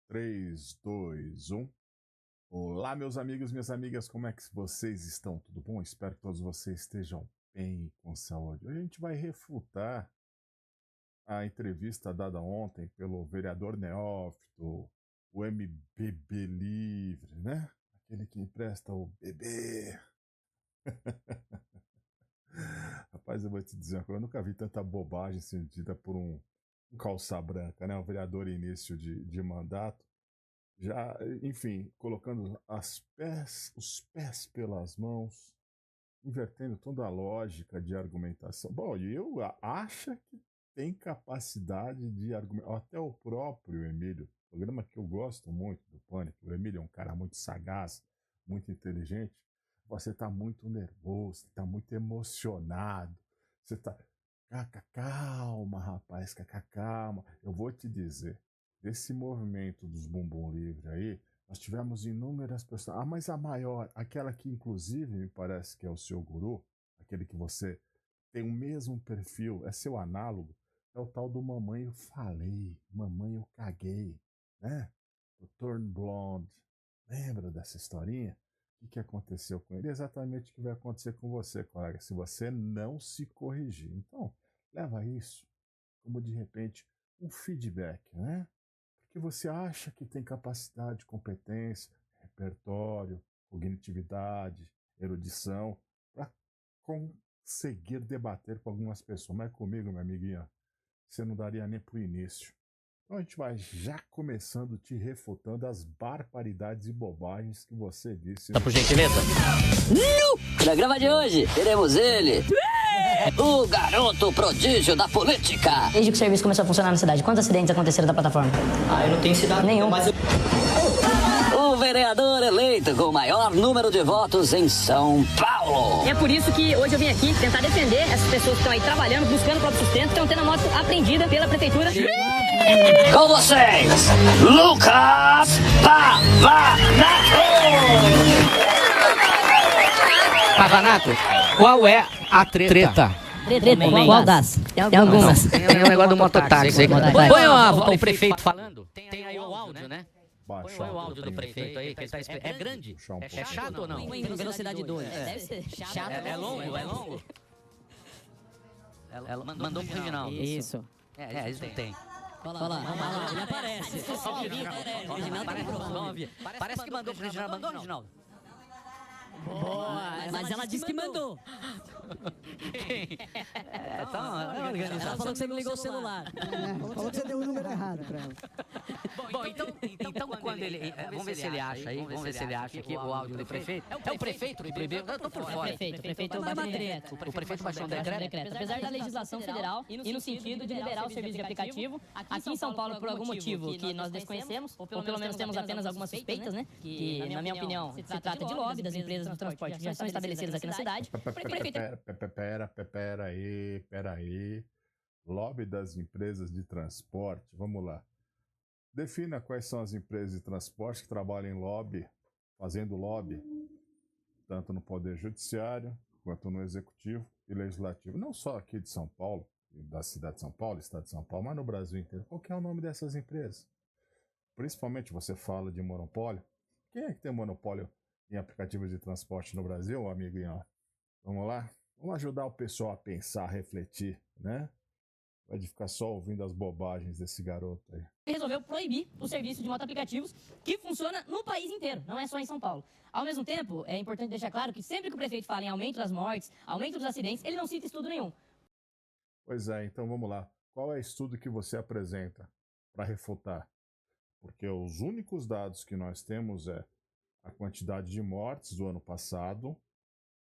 3, 2, 1. Olá, meus amigos, minhas amigas, como é que vocês estão? Tudo bom? Espero que todos vocês estejam bem e com saúde. Hoje a gente vai refutar a entrevista dada ontem pelo vereador neófito, o MBB Livre, né? Aquele que empresta o bebê. Rapaz, eu vou te dizer uma coisa, eu nunca vi tanta bobagem sentida por um calça branca, né? Um vereador em início de mandato. Já, enfim, colocando os pés pelas mãos, invertendo toda a lógica de argumentação. Bom, e eu acho que tem capacidade de argumentar. Até o próprio Emílio, programa que eu gosto muito do Pânico, o Emílio é um cara muito sagaz, muito inteligente. Você está muito nervoso, está muito emocionado, você está. Calma, rapaz, calma. Eu vou te dizer, desse movimento dos bumbum livre aí, nós tivemos inúmeras pessoas. Ah, mas a maior, aquela que inclusive me parece que é o seu guru, aquele que você tem o mesmo perfil, é seu análogo, é o tal do Mamãe Eu Falei, Mamãe Eu Caguei, né? O Turn Blonde. Lembra dessa historinha? O que aconteceu com ele? Exatamente o que vai acontecer com você, colega, se você não se corrigir. Então, leva isso como de repente um feedback, né? Porque você acha que tem capacidade, competência, repertório, cognitividade, erudição para conseguir debater com algumas pessoas. Mas comigo, minha amiguinha, você não daria nem pro início. Então a gente vai já começando te refutando as barbaridades e bobagens que você disse. Tá, por gentileza? No programa de hoje, teremos ele, o garoto prodígio da política. Desde que o serviço começou a funcionar na cidade, quantos acidentes aconteceram da plataforma? Eu não tenho cidade Nenhum. mas eu... O vereador eleito com o maior número de votos em São Paulo. É por isso que hoje eu vim aqui tentar defender essas pessoas que estão aí trabalhando, buscando o próprio sustento, que estão tendo a moto apreendida pela prefeitura. Com vocês, Lucas Pavanato. Pavanato, qual é a treta? Qual das? Tem algumas. Tem o negócio do mototáxi. Mototáxi. Põe o prefeito falando. Tem aí o áudio, né? Baixar Põe o um áudio do pouquinho. prefeito aí, que ele tá é grande? Puxar um É pouquinho. chato ou não? Em velocidade 2. Deve ser chato. É longo? Ela mandou pro Reginaldo. Isso. Isso tem. Olha lá, ele aparece. Parece que mandou pro Reginaldo. Mandou, Reginaldo? Mas ela disse que mandou. Ela falou que você me ligou o celular. Falou que você deu o número errado pra ela. Bom, então quando ele... Vamos ver se ele acha aí, vamos ver se ele acha aqui o áudio do prefeito. É o prefeito do IBB? Eu tô por fora. O prefeito baixou um decreto. O prefeito baixou um decreto? Apesar da legislação federal e no sentido de liberar o serviço de aplicativo, aqui em São Paulo, por algum motivo que nós desconhecemos, ou pelo menos temos apenas algumas suspeitas, né? Que, na minha opinião, se trata de lobby das empresas de transporte que já estão estabelecidas aqui na cidade. Pera aí. Lobby das empresas de transporte. Vamos lá. Defina quais são as empresas de transporte que trabalham em lobby, fazendo lobby, tanto no Poder Judiciário, quanto no Executivo e Legislativo. Não só aqui de São Paulo, da cidade de São Paulo, estado de São Paulo, mas no Brasil inteiro. Qual que é o nome dessas empresas? Principalmente você fala de monopólio. Quem é que tem monopólio em aplicativos de transporte no Brasil, amiguinho? Vamos lá? Vamos ajudar o pessoal a pensar, a refletir, né? Vai de ficar só ouvindo as bobagens desse garoto aí. Resolveu proibir o serviço de moto aplicativos que funciona no país inteiro, não é só em São Paulo. Ao mesmo tempo, é importante deixar claro que sempre que o prefeito fala em aumento das mortes, aumento dos acidentes, ele não cita estudo nenhum. Pois é, então vamos lá. Qual é o estudo que você apresenta para refutar? Porque os únicos dados que nós temos é a quantidade de mortes do ano passado,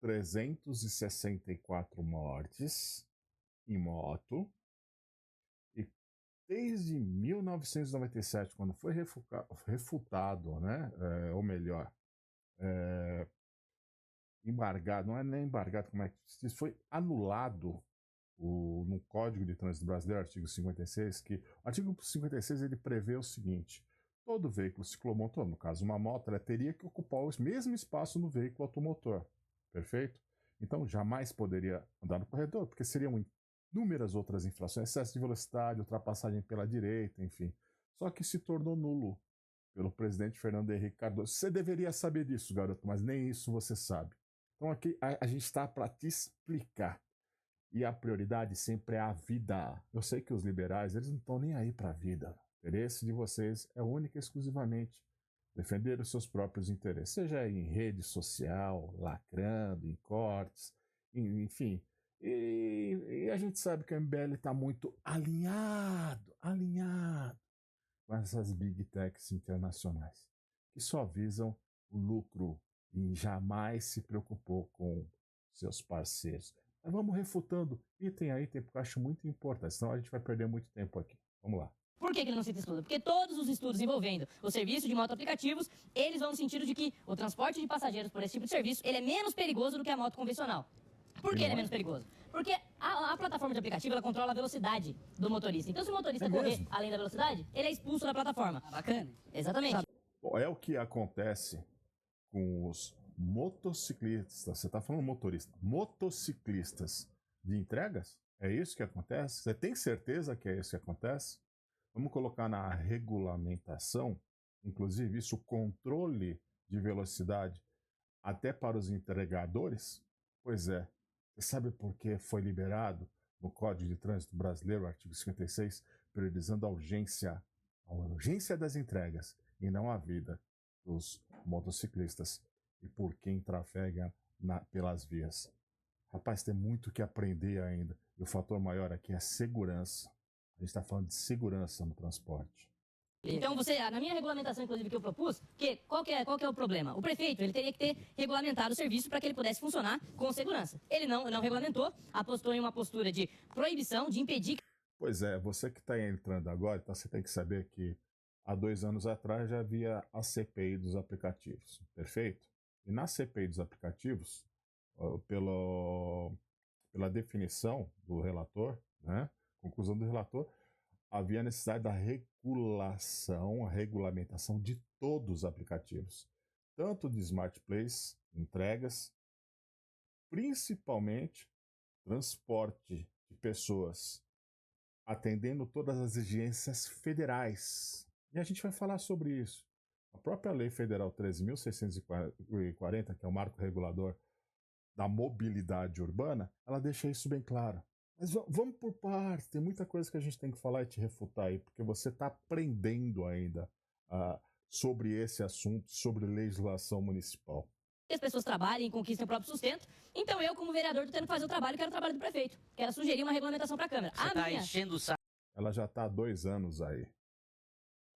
364 mortes em moto, e desde 1997, quando foi refutado, né, ou melhor, embargado, não é nem embargado, como é que se diz, foi anulado no Código de Trânsito Brasileiro, artigo 56, que o artigo 56 ele prevê o seguinte: todo veículo ciclomotor, no caso uma moto, ela teria que ocupar o mesmo espaço no veículo automotor, perfeito? Então jamais poderia andar no corredor, porque seriam inúmeras outras infrações, excesso de velocidade, ultrapassagem pela direita, enfim. Só que se tornou nulo. pelo presidente Fernando Henrique Cardoso. Você deveria saber disso, garoto, mas nem isso você sabe. Então aqui a gente está para te explicar. E a prioridade sempre é a vida. Eu sei que os liberais, eles não estão nem aí para a vida. O interesse de vocês é único e exclusivamente defender os seus próprios interesses, seja em rede social, lacrando, em cortes, enfim. E a gente sabe que o MBL está muito alinhado com essas big techs internacionais, que só visam o lucro e jamais se preocupou com seus parceiros. Mas vamos refutando item a item, porque eu acho muito importante, senão a gente vai perder muito tempo aqui. Vamos lá. Por que ele não cita estudo? Porque todos os estudos envolvendo o serviço de moto aplicativos, eles vão no sentido de que o transporte de passageiros por esse tipo de serviço, ele é menos perigoso do que a moto convencional. Por que ele é menos perigoso? Porque a plataforma de aplicativo, ela controla a velocidade do motorista. Então, se o motorista correr além da velocidade, ele é expulso da plataforma. Bacana. Exatamente. Bom, é o que acontece com os motociclistas. Você está falando motorista. Motociclistas de entregas? É isso que acontece? Você tem certeza que é isso que acontece? Vamos colocar na regulamentação, inclusive isso, o controle de velocidade até para os entregadores? Pois é. Você sabe por que foi liberado no Código de Trânsito Brasileiro, artigo 56, priorizando a urgência das entregas e não a vida dos motociclistas e por quem trafega pelas vias. Rapaz, tem muito que aprender ainda. E o fator maior aqui é a segurança. A gente está falando de segurança no transporte. Então, na minha regulamentação, inclusive, que eu propus, qual que é o problema? O prefeito, ele teria que ter regulamentado o serviço para que ele pudesse funcionar com segurança. Ele não regulamentou, apostou em uma postura de proibição, de impedir... Pois é, você que está entrando agora, então você tem que saber que há 2 anos atrás já havia a CPI dos aplicativos, perfeito? E na CPI dos aplicativos, pela definição do relator, né, conclusão do relator, havia a necessidade da regulamentação de todos os aplicativos, tanto de smart plays, entregas, principalmente transporte de pessoas, atendendo todas as exigências federais. E a gente vai falar sobre isso. A própria Lei Federal 13.640, que é o marco regulador da mobilidade urbana, ela deixa isso bem claro. Mas vamos por partes, tem muita coisa que a gente tem que falar e te refutar aí, porque você está aprendendo ainda sobre esse assunto, sobre legislação municipal. Que as pessoas trabalhem e conquistem o próprio sustento. Então eu, como vereador, estou tendo que fazer o trabalho que era o trabalho do prefeito, que era sugerir uma regulamentação para a Câmara. Você está enchendo o saco. Ela já está há 2 anos aí,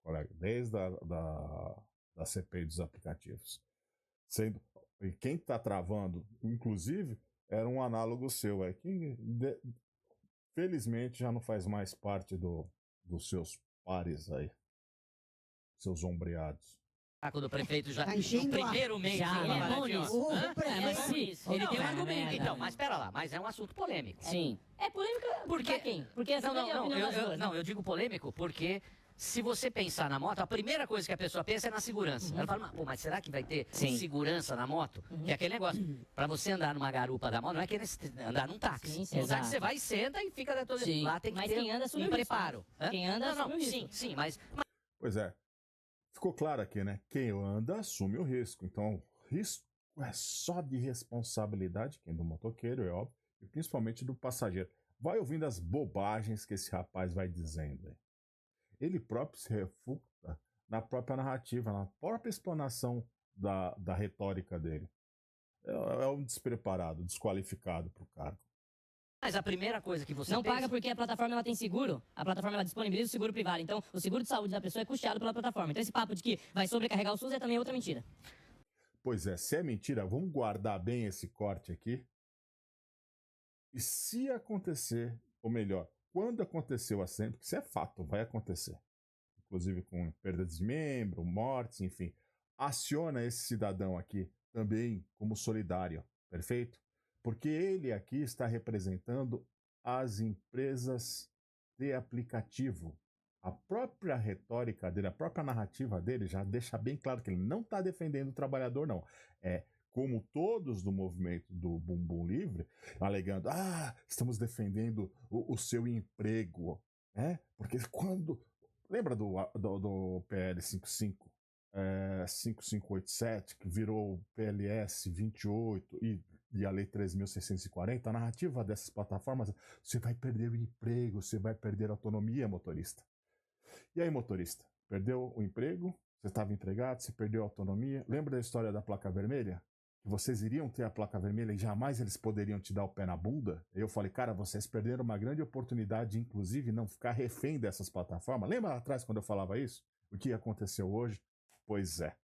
colega, desde da CPI dos aplicativos. E quem está travando, inclusive, era um análogo seu, que felizmente já não faz mais parte dos seus pares aí, seus ombreados. Do prefeito já Tá no enchendo primeiro mês. Já, ele é bom nisso. O prefeito. Ele tem um argumento. Então, mas espera lá, mas é um assunto polêmico. Sim. É polêmica pra quem? Porque essa é a opinião das duas, né? Eu digo polêmico porque se você pensar na moto, a primeira coisa que a pessoa pensa é na segurança. Ela fala, mas será que vai ter segurança na moto? Que é aquele negócio. Pra você andar numa garupa da moto, não é que andar num táxi. Sim, no táxi você vai e senta e fica todo lá, tem que mas ter quem anda assume um o risco. preparo. Quem anda assume o risco. Sim, mas... Pois é. Ficou claro aqui, né? Quem anda assume o risco. Então, o risco é só de responsabilidade, quem do motoqueiro, é óbvio, e principalmente do passageiro. Vai ouvindo as bobagens que esse rapaz vai dizendo. Ele próprio se refuta na própria narrativa, na própria explanação da retórica dele. É um despreparado, desqualificado para o cargo. Mas a primeira coisa que você não pensa... paga porque a plataforma ela tem seguro. A plataforma ela disponibiliza o seguro privado. Então, o seguro de saúde da pessoa é custeado pela plataforma. Então, esse papo de que vai sobrecarregar o SUS é também outra mentira. Pois é, se é mentira, vamos guardar bem esse corte aqui. E se acontecer, ou melhor, quando aconteceu assim, porque isso é fato, vai acontecer. Inclusive com perdas de membro, mortes, enfim. Aciona esse cidadão aqui também como solidário, perfeito? Porque ele aqui está representando as empresas de aplicativo. A própria retórica dele, a própria narrativa dele já deixa bem claro que ele não está defendendo o trabalhador, não. É como todos do movimento do Bumbum Livre, alegando, estamos defendendo o seu emprego, né? Porque quando... Lembra do PL 55? 5587, que virou PLS 28 e a Lei 3.640, a narrativa dessas plataformas, você vai perder o emprego, você vai perder a autonomia, motorista. E aí, motorista, perdeu o emprego, você estava empregado, você perdeu a autonomia. Lembra da história da placa vermelha? Que vocês iriam ter a placa vermelha e jamais eles poderiam te dar o pé na bunda? Eu falei, cara, vocês perderam uma grande oportunidade de, inclusive, não ficar refém dessas plataformas. Lembra lá atrás quando eu falava isso? O que aconteceu hoje? Pois é.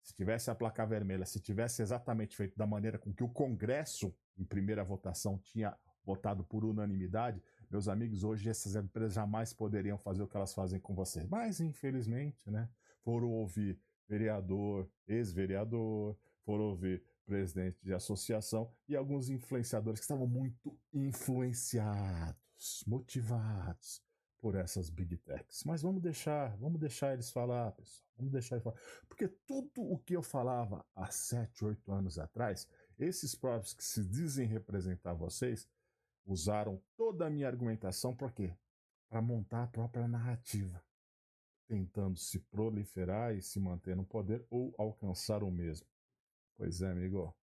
Se tivesse a placa vermelha, se tivesse exatamente feito da maneira com que o Congresso, em primeira votação, tinha votado por unanimidade, meus amigos, hoje essas empresas jamais poderiam fazer o que elas fazem com vocês. Mas, infelizmente, né, foram ouvir vereador, ex-vereador, foram ouvir presidente de associação e alguns influenciadores que estavam muito influenciados, motivados por essas big techs. Mas vamos deixar eles falar, pessoal. Vamos deixar eles falar. Porque tudo o que eu falava há 7, 8 anos atrás, esses próprios que se dizem representar vocês, usaram toda a minha argumentação para quê? Para montar a própria narrativa, tentando se proliferar e se manter no poder ou alcançar o mesmo. Pois é, amigo.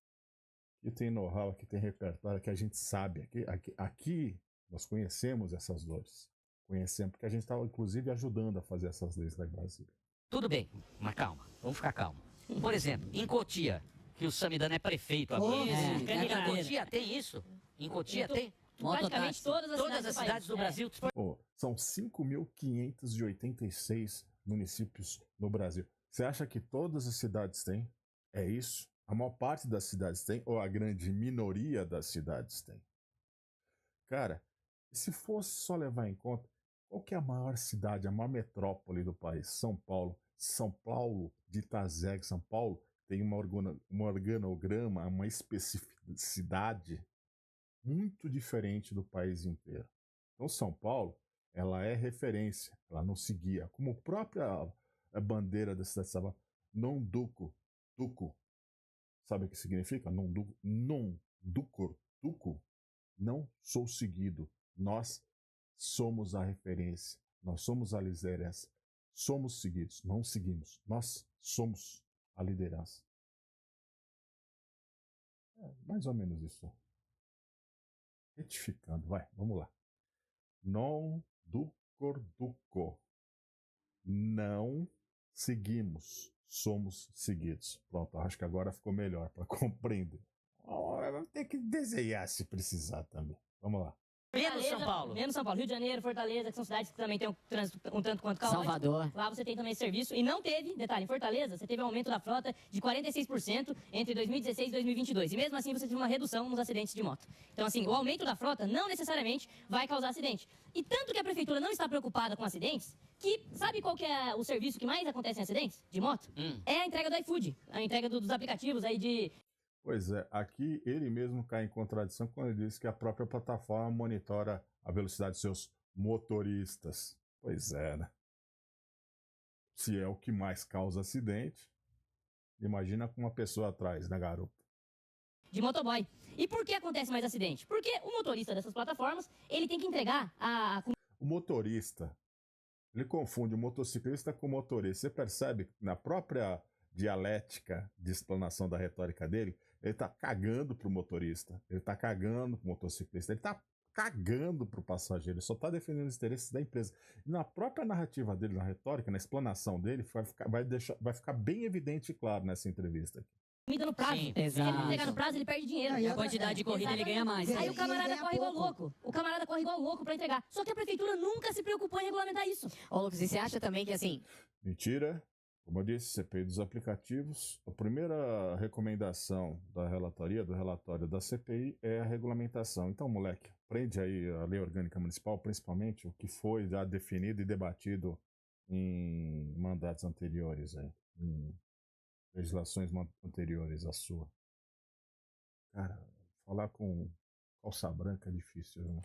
Aqui tem know-how, aqui tem repertório, que a gente sabe. Aqui nós conhecemos essas dores. Conhecemos, porque a gente estava, inclusive, ajudando a fazer essas leis lá em Brasília. Tudo bem, mas calma, vamos ficar calmo. Por exemplo, em Cotia, que o Samidana é prefeito agora. Em Cotia tem isso? Em Cotia tem? Praticamente todas as cidades do Brasil. São 5.586 municípios no Brasil. Você acha que todas as cidades têm? É isso? A maior parte das cidades tem? Ou a grande minoria das cidades tem? Cara, se fosse só levar em conta, qual que é a maior cidade, a maior metrópole do país? São Paulo. São Paulo de Itazeg, São Paulo, tem um organograma, uma especificidade muito diferente do país inteiro. Então, São Paulo, ela é referência, ela não seguia. Como a própria bandeira da cidade de São Paulo, non duco, duco. Sabe o que significa? Non duco, não sou seguido. Nós somos a referência, nós somos a liderança. Somos seguidos, não seguimos. Nós somos a liderança. Mais ou menos isso. Retificando, vamos lá. Non duco. Não seguimos, somos seguidos. Pronto, acho que agora ficou melhor para compreender. Vamos ter que desenhar se precisar também. Vamos lá. Menos São Paulo. Menos São Paulo. Rio de Janeiro, Fortaleza, que são cidades que também têm um trânsito um tanto quanto caótico. Salvador. Lá você tem também esse serviço. E não teve, detalhe, em Fortaleza, você teve um aumento da frota de 46% entre 2016 e 2022. E mesmo assim você teve uma redução nos acidentes de moto. Então, assim, o aumento da frota não necessariamente vai causar acidente. E tanto que a prefeitura não está preocupada com acidentes, que sabe qual que é o serviço que mais acontece em acidentes de moto? É a entrega do iFood, a entrega dos aplicativos aí de... Pois é, aqui ele mesmo cai em contradição quando ele diz que a própria plataforma monitora a velocidade de seus motoristas. Pois é, né? Se é o que mais causa acidente, imagina com uma pessoa atrás, né, garoto? De motoboy. E por que acontece mais acidente? Porque o motorista dessas plataformas, ele tem que entregar O motorista, ele confunde o motociclista com o motorista. Você percebe que na própria dialética de explanação da retórica dele, ele tá cagando pro motorista, ele tá cagando pro motociclista, ele tá cagando pro passageiro, ele só tá defendendo os interesses da empresa. E na própria narrativa dele, na retórica, na explanação dele, vai ficar bem evidente e claro nessa entrevista aqui. Comida no prazo. Sim, se ele não entregar no prazo, ele perde dinheiro. Aí a quantidade de corrida ele ganha mais. Aí o camarada corre igual louco. O camarada corre igual louco pra entregar. Só que a prefeitura nunca se preocupou em regulamentar isso. Ô, Lucas, e você acha também que assim... Mentira. Como eu disse, CPI dos aplicativos, a primeira recomendação da relatoria, do relatório da CPI, é a regulamentação. Então, moleque, prende aí a Lei Orgânica Municipal, principalmente o que foi já definido e debatido em mandatos anteriores, aí, em legislações anteriores à sua. Cara, falar com Calça branca é difícil, viu?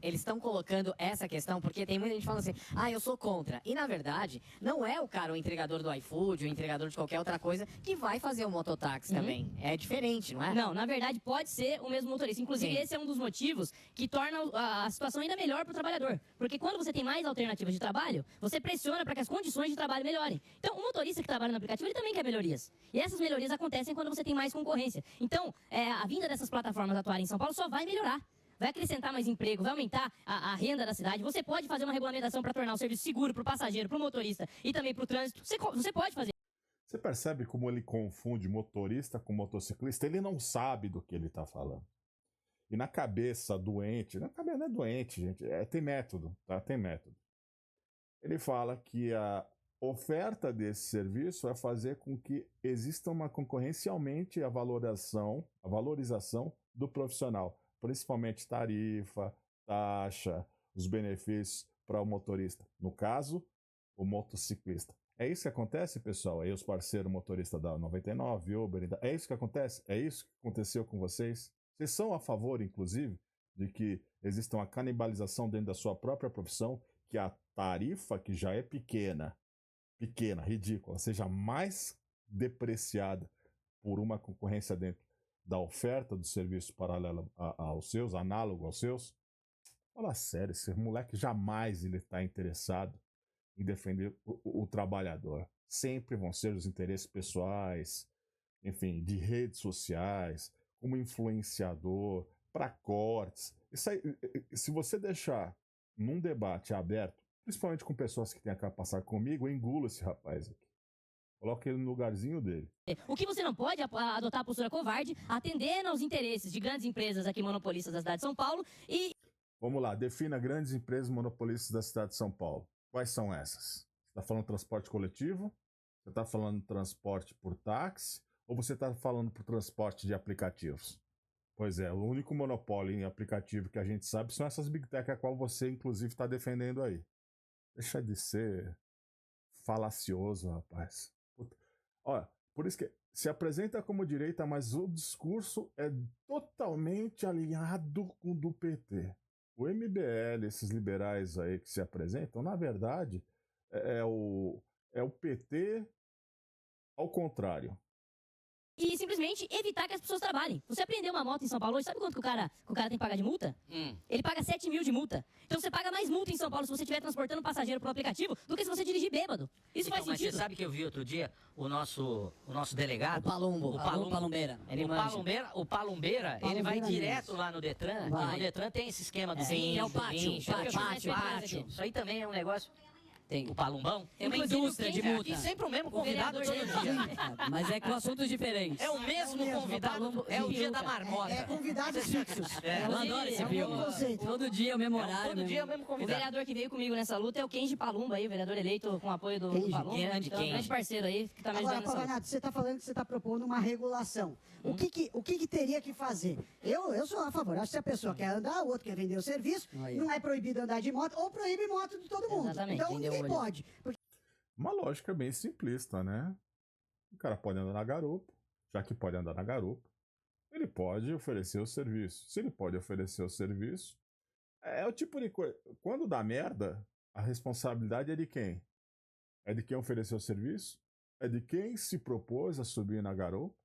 Eles estão colocando essa questão porque tem muita gente falando assim, eu sou contra. E na verdade, não é o cara, o entregador do iFood, o entregador de qualquer outra coisa, que vai fazer o mototáxi também. É diferente, não é? Não, na verdade pode ser o mesmo motorista. Inclusive, esse é um dos motivos que torna a situação ainda melhor para o trabalhador. Porque quando você tem mais alternativas de trabalho, você pressiona para que as condições de trabalho melhorem. Então, o motorista que trabalha no aplicativo, ele também quer melhorias. E essas melhorias acontecem quando você tem mais concorrência. Então, a vinda dessas plataformas atuarem em São Paulo só vai melhorar. Vai acrescentar mais emprego, vai aumentar a renda da cidade. Você pode fazer uma regulamentação para tornar o serviço seguro para o passageiro, para o motorista e também para o trânsito. Você pode fazer. Você percebe como ele confunde motorista com motociclista? Ele não sabe do que ele está falando. E na cabeça doente, na cabeça não é doente, gente, tem método, tá? Tem método. Ele fala que a oferta desse serviço é fazer com que exista uma concorrência e aumente a valorização do profissional, principalmente tarifa, taxa, os benefícios para o motorista. No caso, o motociclista. É isso que acontece, pessoal? Aí os parceiros motoristas da 99, Uber, é isso que acontece? É isso que aconteceu com vocês? Vocês são a favor, inclusive, de que exista uma canibalização dentro da sua própria profissão, que a tarifa, que já é pequena, ridícula, seja mais depreciada por uma concorrência dentro da oferta do serviço paralelo aos seus, análogo aos seus? Fala sério, esse moleque jamais ele está interessado em defender o trabalhador. Sempre vão ser os interesses pessoais, enfim, de redes sociais, como influenciador, para cortes. Isso aí, se você deixar num debate aberto, principalmente com pessoas que têm a capacidade comigo, eu engulo esse rapaz aqui. Coloque ele no lugarzinho dele. O que você não pode é adotar a postura covarde, atendendo aos interesses de grandes empresas aqui monopolistas da cidade de São Paulo e... Vamos lá, defina grandes empresas monopolistas da cidade de São Paulo. Quais são essas? Você está falando transporte coletivo? Você está falando transporte por táxi? Ou você está falando por transporte de aplicativos? Pois é, o único monopólio em aplicativo que a gente sabe são essas Big Tech, a qual você, inclusive, está defendendo aí. Deixa de ser falacioso, rapaz. Puta. Olha, por isso que se apresenta como direita, mas o discurso é totalmente alinhado com o do PT. O MBL, esses liberais aí que se apresentam, na verdade, é o PT ao contrário. E simplesmente evitar que as pessoas trabalhem. Você aprendeu uma moto em São Paulo hoje, sabe quanto que o cara tem que pagar de multa? Ele paga 7 mil de multa. Então você paga mais multa em São Paulo se você estiver transportando passageiro pro aplicativo do que se você dirigir bêbado. Isso faz Mas sentido. você sabe que eu vi outro dia o nosso delegado? O Palumbeira. O Palumbeira, ele vai direto lá no Detran. E no Detran tem esse esquema do Sim, é o pátio. Isso aí também é um negócio... Tem. O Palumbão? É uma indústria de multa. Aqui sempre o mesmo convidado todo dia. Mas é com assuntos diferentes. É o mesmo convidado, é o dia da marmota. É convidados fixos. Eu adoro esse filme. conceito. Todo dia é o mesmo horário. Todo dia é o mesmo O convidado. vereador que veio comigo nessa luta é o Kenji Palumba aí, o vereador eleito com apoio do Palumba. Grande parceiro aí, que tá me Agora, ajudando nessa luta. Pavanato, você está falando que você está propondo uma regulação. O que teria que fazer? Eu sou a favor. Acho que se a pessoa quer andar, o outro quer vender o serviço, Aí. não é proibido andar de moto, ou proíbe moto de todo mundo. Exatamente, Então entendeu, ninguém olho. pode. Uma lógica bem simplista, né? O cara pode andar na garupa, já que pode andar na garupa, ele pode oferecer o serviço. Se ele pode oferecer o serviço, é o tipo de coisa. Quando dá merda, a responsabilidade é de quem? É de quem ofereceu o serviço? É de quem se propôs a subir na garupa?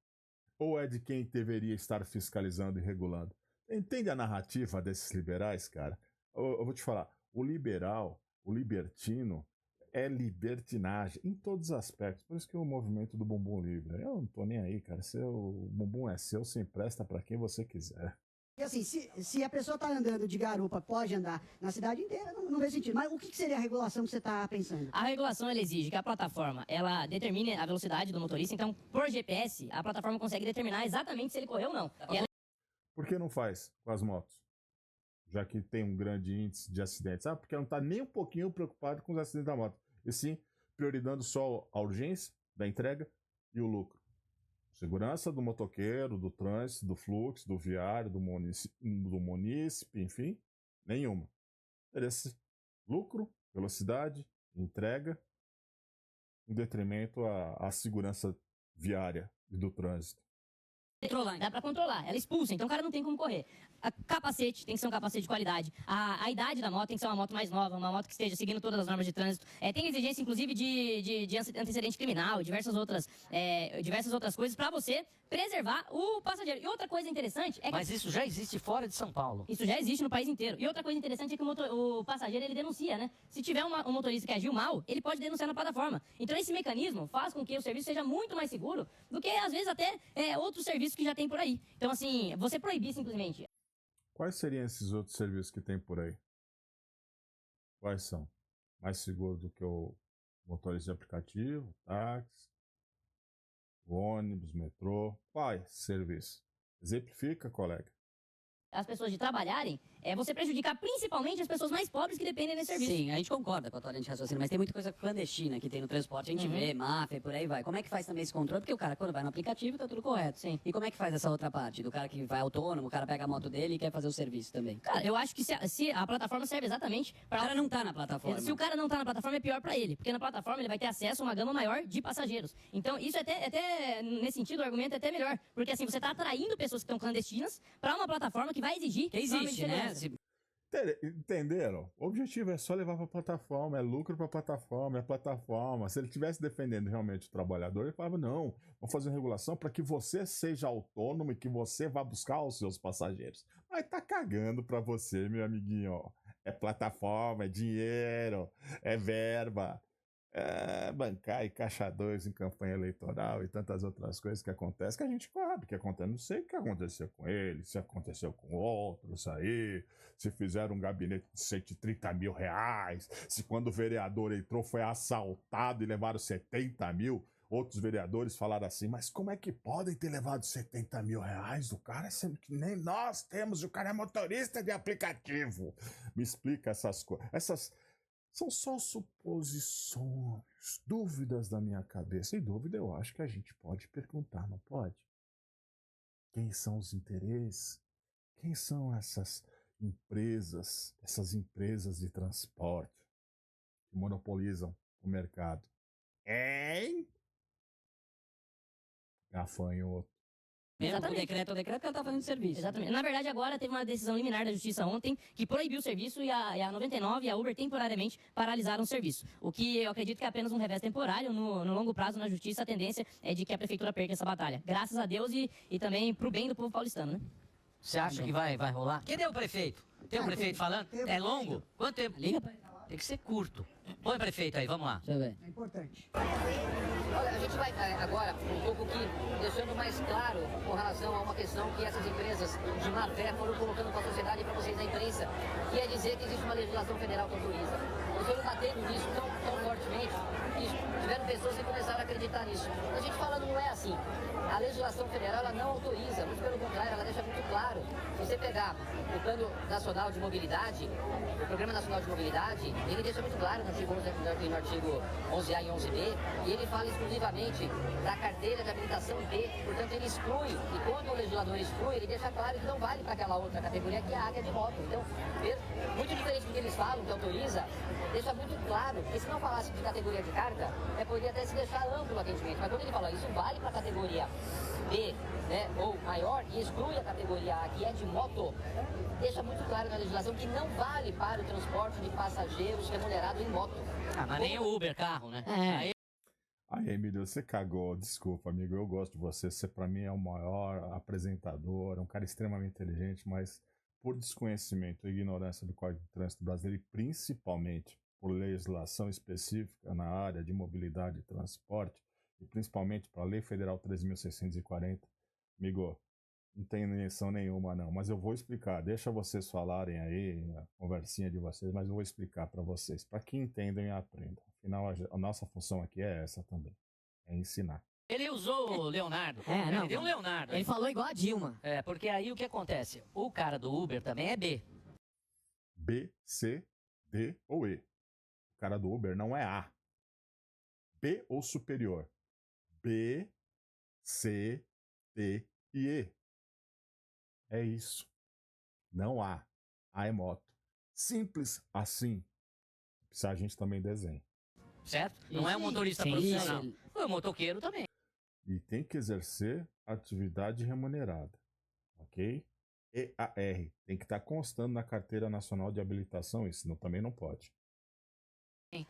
Ou é de quem deveria estar fiscalizando e regulando? Entende a narrativa desses liberais, cara? Eu vou te falar, o liberal, o libertino, é libertinagem em todos os aspectos. Por isso que é o movimento do bumbum livre. Eu não tô nem aí, cara. O bumbum é seu, você empresta para quem você quiser. E assim, se a pessoa está andando de garupa, pode andar na cidade inteira, não vê sentido. Mas o que seria a regulação que você está pensando? A regulação ela exige que a plataforma ela determine a velocidade do motorista. Então, por GPS, a plataforma consegue determinar exatamente se ele correu ou não. E ela... Por que não faz com as motos? Já que tem um grande índice de acidentes. Ah, porque não está nem um pouquinho preocupado com os acidentes da moto. E sim, priorizando só a urgência da entrega e o lucro. Segurança do motoqueiro, do trânsito, do fluxo, do viário, do munícipe, enfim, nenhuma. Interesse, lucro, velocidade, entrega, em detrimento à segurança viária e do trânsito. controlar. Dá pra controlar. Ela expulsa, então o cara não tem como correr. Capacete, tem que ser um capacete de qualidade. A idade da moto tem que ser uma moto mais nova, uma moto que esteja seguindo todas as normas de trânsito. Tem exigência, inclusive, de antecedente criminal, diversas outras coisas pra você preservar o passageiro. E outra coisa interessante é que... Mas isso já existe fora de São Paulo. Isso já existe no país inteiro. E outra coisa interessante é que o passageiro, ele denuncia, né? Se tiver um motorista que agiu mal, ele pode denunciar na plataforma. Então esse mecanismo faz com que o serviço seja muito mais seguro do que, às vezes, até outros serviços que já tem por aí. Então, assim, você proibir simplesmente... Quais seriam esses outros serviços que tem por aí? Quais são? Mais seguro do que o motorista de aplicativo, táxi, o ônibus, metrô? Quais serviços? Exemplifica, colega. As pessoas de trabalharem, você prejudicar principalmente as pessoas mais pobres que dependem desse serviço. Sim, a gente concorda com a tua linha de raciocínio, mas tem muita coisa clandestina que tem no transporte, a gente vê, máfia e por aí vai. Como é que faz também esse controle? Porque o cara, quando vai no aplicativo, tá tudo correto. Sim. E como é que faz essa outra parte? Do cara que vai autônomo, o cara pega a moto dele e quer fazer o serviço também. Cara, eu acho que se a plataforma serve exatamente para... O cara não tá na plataforma. Se o cara não tá na plataforma, é pior para ele. Porque na plataforma ele vai ter acesso a uma gama maior de passageiros. Então, isso até nesse sentido, o argumento é até melhor. Porque assim, você tá atraindo pessoas que estão clandestinas para uma plataforma que vai exigir... Que existe, né? Entenderam? O objetivo é só levar pra plataforma, é lucro pra plataforma, é plataforma. Se ele estivesse defendendo realmente o trabalhador, ele falava, não, vamos fazer uma regulação para que você seja autônomo e que você vá buscar os seus passageiros. Mas tá cagando pra você, meu amiguinho, ó. É plataforma, é dinheiro, é verba. É bancar e caixa 2 em campanha eleitoral e tantas outras coisas que acontecem que a gente sabe que acontece. Não sei o que aconteceu com ele, se aconteceu com outros aí, se fizeram um gabinete de 130 mil reais, se quando o vereador entrou foi assaltado e levaram 70 mil. Outros vereadores falaram assim, mas como é que podem ter levado 70 mil reais do cara, sendo que nem nós temos, o cara é motorista de aplicativo. Me explica essas coisas. Essas são só suposições, dúvidas da minha cabeça. E dúvida eu acho que a gente pode perguntar, não pode? Quem são os interesses? Quem são essas empresas de transporte que monopolizam o mercado? Hein? Gafanhoto. Exatamente. O decreto que ela tá fazendo serviço. Exatamente. Na verdade, agora teve uma decisão liminar da Justiça ontem que proibiu o serviço e a 99 e a Uber temporariamente paralisaram o serviço. O que eu acredito que é apenas um revés temporário. No longo prazo, na Justiça, a tendência é de que a Prefeitura perca essa batalha. Graças a Deus e também pro bem do povo paulistano, né? Você acha que vai rolar? Cadê o prefeito? Tem o prefeito falando? É longo? Quanto tempo? Liga pra ele. Tem que ser curto. Põe o prefeito aí, vamos lá. Deixa eu ver. É importante. Olha, a gente vai agora um pouco que deixando mais claro com relação a uma questão que essas empresas de má fé foram colocando para a sociedade e para vocês da imprensa, que é dizer que existe uma legislação federal que autoriza. Eles foram batendo nisso tão fortemente que tiveram pessoas que começaram a acreditar nisso. A gente falando não é assim. A legislação federal ela não autoriza, muito pelo contrário, ela deixa muito claro. Se você pegar o Plano Nacional de Mobilidade, o Programa Nacional de Mobilidade, ele deixa muito claro no artigo 11A e 11B, e ele fala exclusivamente da carteira de habilitação B, portanto ele exclui, e quando o legislador exclui, ele deixa claro que não vale para aquela outra categoria que é a área de moto. Então, muito diferente do que eles falam, que autoriza, deixa muito claro, porque se não falasse de categoria de carga, poderia até se deixar amplo o atendimento, mas quando ele fala isso vale para a categoria B, né, ou maior, e exclui a categoria A, que é de moto, deixa muito claro na legislação que não vale para o transporte de passageiros remunerado em moto. Mas nem o Uber carro, né? Aí... Aí, Emílio, você cagou. Desculpa, amigo. Eu gosto de você. Você, pra mim, é o maior apresentador. É um cara extremamente inteligente, mas por desconhecimento e ignorância do Código de Trânsito Brasileiro, e principalmente por legislação específica na área de mobilidade e transporte, e principalmente para a Lei Federal 13.640, amigo, não tem intenção nenhuma, não. Mas eu vou explicar. Deixa vocês falarem aí, a conversinha de vocês, mas eu vou explicar para vocês. Para que entendam e aprendam. Afinal, a nossa função aqui é essa também. É ensinar. Ele usou o Leonardo. Não. Ele deu um Leonardo. Ele falou igual a Dilma. Porque aí o que acontece? O cara do Uber também é B. B, C, D ou E. O cara do Uber não é A. B ou superior. B, C, D e E. É isso. Não há. A é moto. Simples assim. Se a gente também desenha. Certo? Não é um motorista Sim, profissional. sim. O motoqueiro também. E tem que exercer atividade remunerada, ok? EAR, tem que estar constando na Carteira Nacional de Habilitação, isso senão também não pode.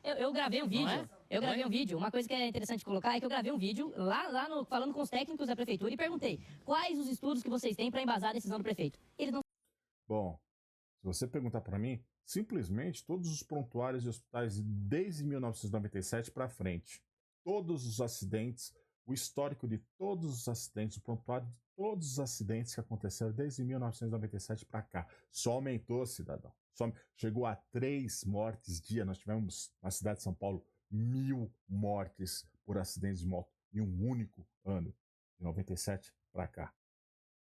Eu gravei um vídeo, uma coisa que é interessante colocar é que eu gravei um vídeo falando com os técnicos da prefeitura e perguntei quais os estudos que vocês têm para embasar a decisão do prefeito. Eles não... Bom, se você perguntar para mim, simplesmente todos os prontuários de hospitais desde 1997 para frente, todos os acidentes, o histórico de todos os acidentes, o prontuário de todos os acidentes que aconteceram desde 1997 para cá, só aumentou, cidadão. Chegou a 3 mortes dia. Nós tivemos na cidade de São Paulo 1000 mortes por acidentes de moto em um único ano, de 97 para cá.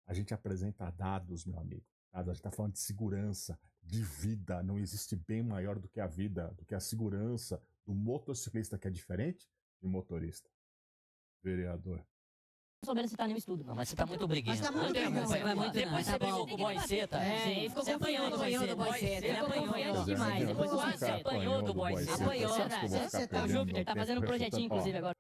A gente apresenta dados, meu amigo. A gente está falando de segurança, de vida. Não existe bem maior do que a vida, do que a segurança do motociclista, que é diferente de motorista. Vereador. Não souberam citar nenhum estudo. Não, mas você tá muito briguinho. Mas tá muito briguinho. Depois você brigou com o Boiceta. Ele ficou acompanhando o Boiceta. Ele acompanhou demais. Depois Quase apanhou do Boiceta. Apanhou. O Júpiter tá fazendo um projetinho, inclusive, agora.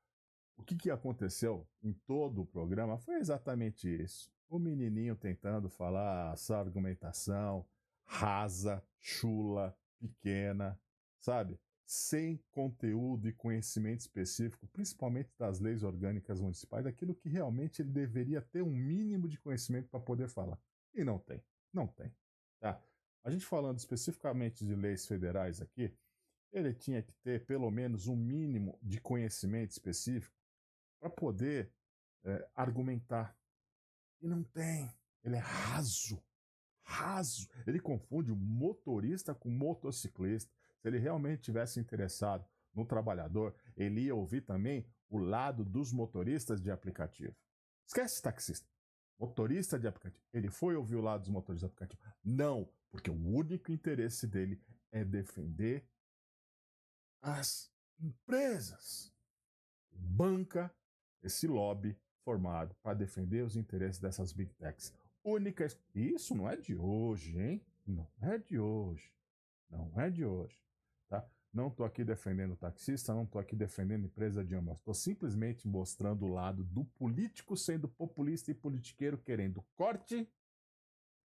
O que aconteceu em todo o programa foi exatamente isso. O menininho tentando falar essa argumentação rasa, chula, pequena, sabe? Sem conteúdo e conhecimento específico, principalmente das leis orgânicas municipais, daquilo que realmente ele deveria ter um mínimo de conhecimento para poder falar. E não tem, não tem. Tá? A gente falando especificamente de leis federais aqui, ele tinha que ter pelo menos um mínimo de conhecimento específico para poder argumentar. E não tem. Ele é raso. Raso. Ele confunde o motorista com o motociclista. Se ele realmente tivesse interessado no trabalhador, ele ia ouvir também o lado dos motoristas de aplicativo. Esquece taxista. Motorista de aplicativo. Ele foi ouvir o lado dos motoristas de aplicativo? Não, porque o único interesse dele é defender as empresas. Banca esse lobby formado para defender os interesses dessas big techs. Únicas. Isso não é de hoje, hein? Não é de hoje. Não é de hoje. Tá? Não estou aqui defendendo o taxista, não estou aqui defendendo a empresa de ambas. Estou simplesmente mostrando o lado do político sendo populista e politiqueiro querendo corte,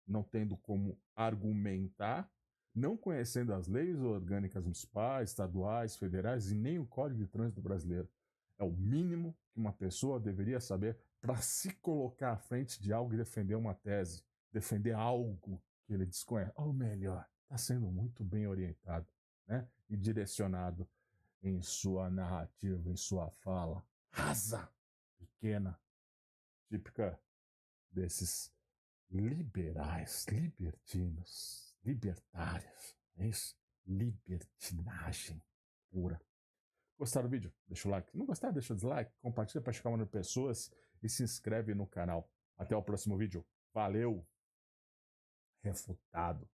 não tendo como argumentar, não conhecendo as leis orgânicas municipais, estaduais, federais e nem o Código de Trânsito brasileiro. É o mínimo que uma pessoa deveria saber para se colocar à frente de algo e defender uma tese, defender algo que ele desconhece. Ou melhor, está sendo muito bem orientado, né? E direcionado em sua narrativa, em sua fala rasa, pequena, típica desses liberais, libertinos, libertários. É isso? Libertinagem pura. Gostaram do vídeo? Deixa o like. Se não gostar, deixa o dislike. Compartilha para chegar mais pessoas e se inscreve no canal. Até o próximo vídeo. Valeu! Refutado.